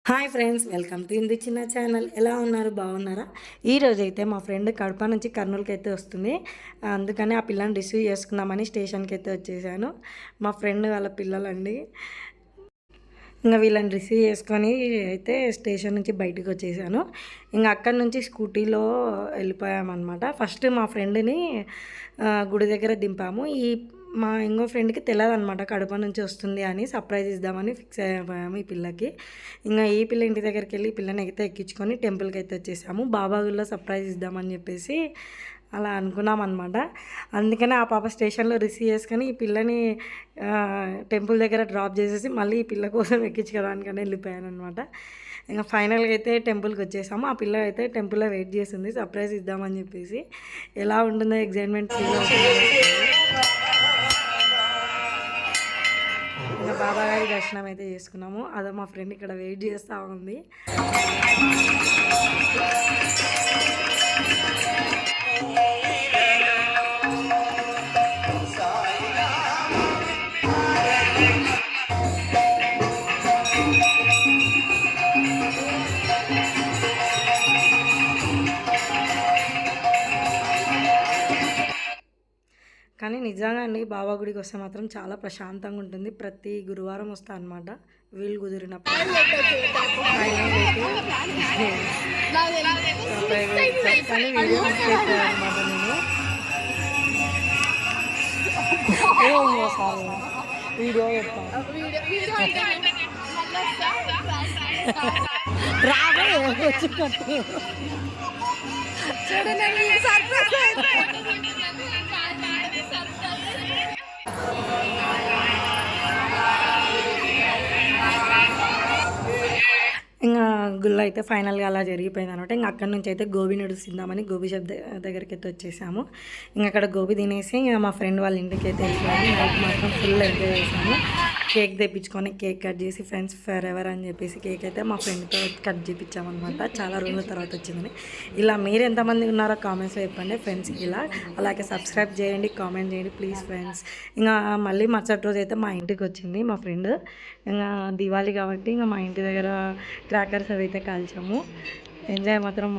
Hi friends, welcome to ఇంది చిన్న channel. ఎలా ఉన్నారు? బాగున్నారా? ఈరోజైతే మా ఫ్రెండ్ కడప నుంచి కర్నూలుకి అయితే వస్తుంది. అందుకని ఆ పిల్లని రిసీవ్ చేసుకుందామని స్టేషన్కి అయితే వచ్చేసాను. మా ఫ్రెండ్ వాళ్ళ పిల్లలండి. ఇంకా వీళ్ళని రిసీవ్ చేసుకొని అయితే స్టేషన్ నుంచి బయటకు వచ్చేసాను. ఇంకా అక్కడి నుంచి స్కూటీలో వెళ్ళిపోయామన్నమాట. ఫస్ట్ మా ఫ్రెండ్ని గుడి దగ్గర దింపాము. మా ఇంకో ఫ్రెండ్కి తెలియదనమాట కడప నుంచి వస్తుంది అని. సర్ప్రైజ్ ఇద్దామని ఫిక్స్ అయిపోయాము ఈ పిల్లకి. ఇంకా ఈ పిల్ల ఇంటి దగ్గరికి వెళ్ళి ఈ పిల్లని అయితే ఎక్కించుకొని టెంపుల్కి అయితే వచ్చేసాము. బాబాగుల్లో సర్ప్రైజ్ ఇద్దామని చెప్పేసి అలా అనుకున్నాం అనమాట. అందుకనే ఆ పాప స్టేషన్లో రిసీవ్ చేసుకొని ఈ పిల్లని టెంపుల్ దగ్గర డ్రాప్ చేసేసి మళ్ళీ ఈ పిల్ల కోసం ఎక్కించుకోవడానికనే వెళ్ళిపోయాను అనమాట. ఇంకా ఫైనల్గా అయితే టెంపుల్కి వచ్చేసాము. ఆ పిల్ల అయితే టెంపుల్లో వెయిట్ చేస్తుంది సర్ప్రైజ్ ఇద్దామని చెప్పేసి. ఎలా ఉంటుందో ఎగ్జైట్మెంట్ ఫీల్ అవుతుంది. ఇంకా బాబాగారి దర్శనం అయితే చేసుకున్నాము. అదే మా ఫ్రెండ్ ఇక్కడ వెయిట్ చేస్తూ ఉంది. కానీ నిజంగా అండి, బాబా గుడికి వస్తే మాత్రం చాలా ప్రశాంతంగా ఉంటుంది. ప్రతి గురువారం వస్తా అనమాట వీలు కుదిరినప్పుడు. కానీ వీడియో మిస్ అయిపోయాను అనమాట నేను. సార్ వీడియో రాబోయే వచ్చి కట్టు చూడండి. ఇంకా గుళ్ళ అయితే ఫైనల్గా అలా జరిగిపోయింది అనమాట. ఇంకా అక్కడి నుంచి అయితే గోబీ నూడిల్స్ తిందామని గోబీ షాప్ దగ్గరికి అయితే వచ్చేసాము. ఇంకా అక్కడ గోబీ తినేసి ఇంకా మా ఫ్రెండ్ వాళ్ళ ఇంటికి అయితే వెళ్ళిపోయాము. నైట్ మాత్రం ఫుల్ ఎంజాయ్ చేసాము. కేక్ తెప్పించుకొని కేక్ కట్ చేసి ఫ్రెండ్స్ ఫర్ ఎవర్ అని చెప్పేసి కేక్ అయితే మా ఫ్రెండ్తో కట్ చేయించామన్నమాట. చాలా రోజుల తర్వాత వచ్చిందని. ఇలా మీరు ఎంతమంది ఉన్నారో కామెంట్స్లో చెప్పండి ఫ్రెండ్స్కి. ఇలా అలాగే సబ్స్క్రైబ్ చేయండి, కామెంట్ చేయండి ప్లీజ్ ఫ్రెండ్స్. ఇంకా మళ్ళీ మరుసటి రోజు అయితే మా ఇంటికి వచ్చింది మా ఫ్రెండ్. ఇంకా దివాళీ కాబట్టి ఇంకా మా ఇంటి దగ్గర క్రాకర్స్ అవి అయితే కాల్చాము. ఎంజాయ్ మాత్రం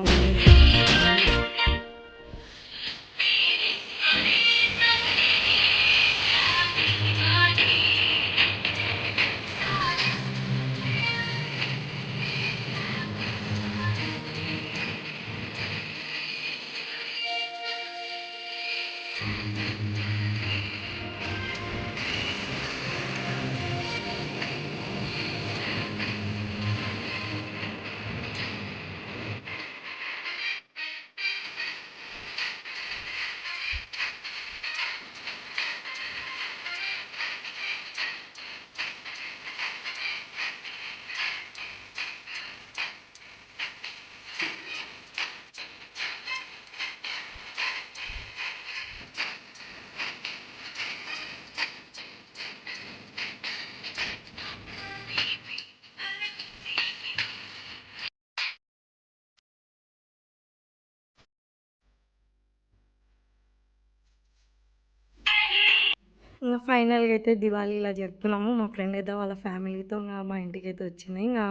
ఇంకా ఫైనల్గా అయితే దివాళీ ఇలా జరుపుకున్నాము. మా ఫ్రెండ్ అయితే వాళ్ళ ఫ్యామిలీతో ఇంకా మా ఇంటికి అయితే వచ్చింది. ఇంకా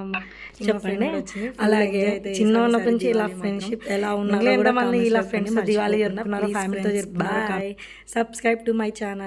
చెప్పండి వచ్చింది. అలాగే చిన్న ఉన్నప్పటి నుంచి ఇలా ఫ్రెండ్షిప్ ఎలా ఉన్నా ఎంతమంది ఇలా ఫ్రెండ్స్ దివాళీ జరుపుకున్నారు ఫ్యామిలీతో జరుపుకున్నారు. Subscribe to my channel.